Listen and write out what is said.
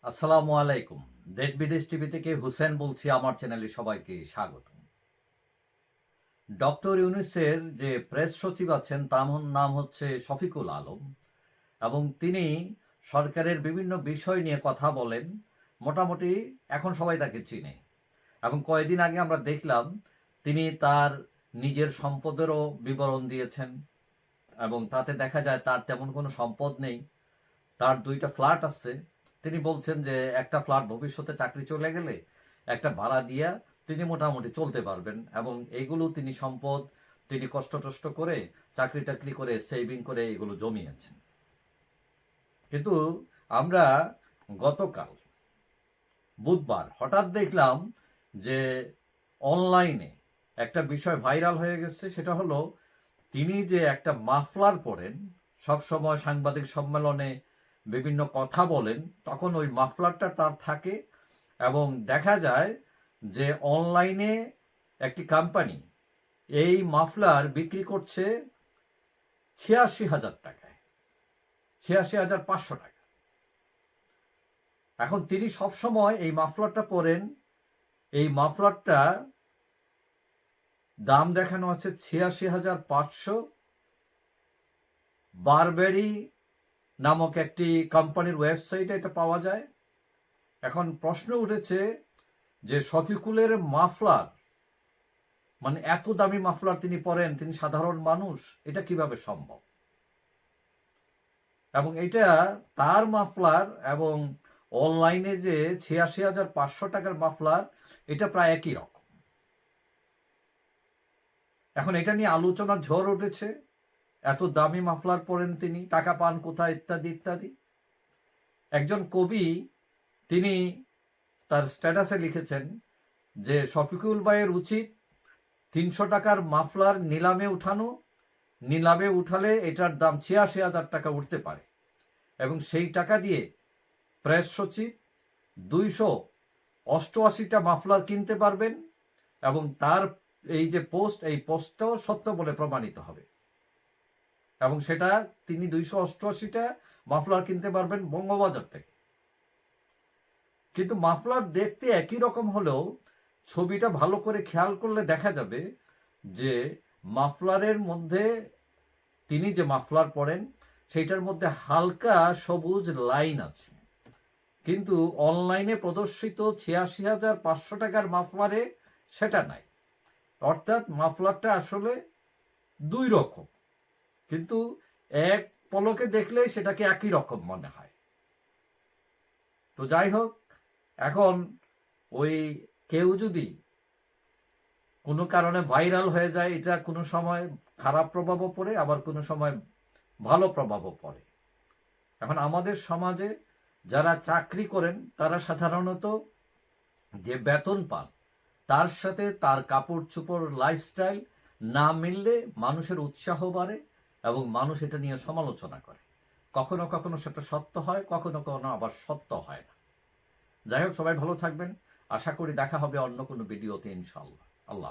আসসালামু আলাইকুম। দেশ বিদেশ টিভি থেকে হুসেন বলছি। আমার চ্যানেলে সবাইকে স্বাগত। ডক্টর ইউনূসের যে প্রেস সচিব আছেন তার নাম হচ্ছে শফিকুল আলম এবং তিনি সরকারের বিভিন্ন বিষয় নিয়ে কথা বলেন। মোটামুটি এখন সবাই তাকে চিনে এবং কয়েকদিন আগে আমরা দেখলাম তিনি তার নিজের সম্পদেরও বিবরণ দিয়েছেন এবং তাতে দেখা যায় তার তেমন কোনো সম্পদ নেই। তার ২টা ফ্ল্যাট আছে। তিনি বলছেন যে একটা ফ্ল্যাট ভবিষ্যতে চাকরি চলে গেলে একটা ভাড়া দিয়া তিনি মোটামুটি চলতে পারবেন এবং এইগুলো তিনি সম্পদ তিনি কষ্ট করে চাকরি করে সেভিং করে এগুলো জমিয়েছেন। কিন্তু আমরা গতকাল বুধবার হঠাৎ দেখলাম যে অনলাইনে একটা বিষয় ভাইরাল হয়ে গেছে। সেটা হলো তিনি যে একটা মাফলার পরেন, সবসময় সাংবাদিক সম্মেলনে বিভিন্ন কথা বলেন, তখন ওই মাফলারটা তার থাকে এবং দেখা যায় যে অনলাইনে একটি কোম্পানি এই মাফলার বিক্রি করছে ৮৬,০০০ টাকায়, ৮৬,৫০০ টাকা। এখন তিনি সবসময় এই মাফলারটা পরেন। এই মাফলারটা দাম দেখানো আছে ৮৬,৫০০। বারবেরি নামক একটি কোম্পানির ওয়েবসাইটে এটা পাওয়া যায়। এখন প্রশ্ন উঠেছে যে শফিকুলের মাফলার, মানে এত দামি মাফলার তিনি পরেন, তিনি সাধারণ মানুষ, এটা কিভাবে সম্ভব? এবং এটা তার মাফলার এবং অনলাইনে যে ৮৬,৫০০ টাকার মাফলার, এটা প্রায় একই রকম। এখন এটা নিয়ে আলোচনার ঝড় উঠেছে। এত দামি মাফলার পরেন তিনি, টাকা পান কোথায়, ইত্যাদি ইত্যাদি। একজন কবি তিনি তার স্ট্যাটাসে লিখেছেন যে শফিকুল ভাইয়ের উচিত ৩০০ টাকার মাফলার নিলামে উঠানো, নিলামে উঠালে এটার দাম ৮৬,০০০ টাকা উঠতে পারে এবং সেই টাকা দিয়ে প্রেস সচিব ২৮৮টা মাফলার কিনতে পারবেন এবং তার এই যে পোস্ট, এই পোস্টটাও সত্য বলে প্রমাণিত হবে এবং সেটা তিনি ২৮৮টা মাফলার কিনতে পারবেন বঙ্গবাজার থেকে। কিন্তু মাফলার দেখতে একই রকম হলেও ছবিটা ভালো করে খেয়াল করলে দেখা যাবে যে মাফলারের মধ্যে, তিনি যে মাফলার পরেন সেইটার মধ্যে হালকা সবুজ লাইন আছে, কিন্তু অনলাইনে প্রদর্শিত ৮৬,৫০০ টাকার মাফলারে সেটা নাই। অর্থাৎ মাফলারটা আসলে দুই রকম, কিন্তু এক পলকে দেখলে সেটাকে একই রকম মনে হয়। তো যাই হোক, এখন ওই কেউ যদি কোনো কারণে ভাইরাল হয়ে যায়, এটা কোনো সময় খারাপ প্রভাবও পড়ে, আবার কোনো সময় ভালো প্রভাবও পড়ে। এখন আমাদের সমাজে যারা চাকরি করেন তারা সাধারণত যে বেতন পান তার সাথে তার কাপড় চোপড় লাইফস্টাইল না মিললে মানুষের উৎসাহ বাড়ে এবং মানুষ এটা নিয়ে সমালোচনা করে। কখনো কখনো সেটা সত্য হয়, কখনো কখনো আবার সত্য হয় না। যাই হোক, সবাই ভালো থাকবেন। আশা করি দেখা হবে অন্য কোনো ভিডিওতে, ইনশাআল্লাহ। আল্লাহ।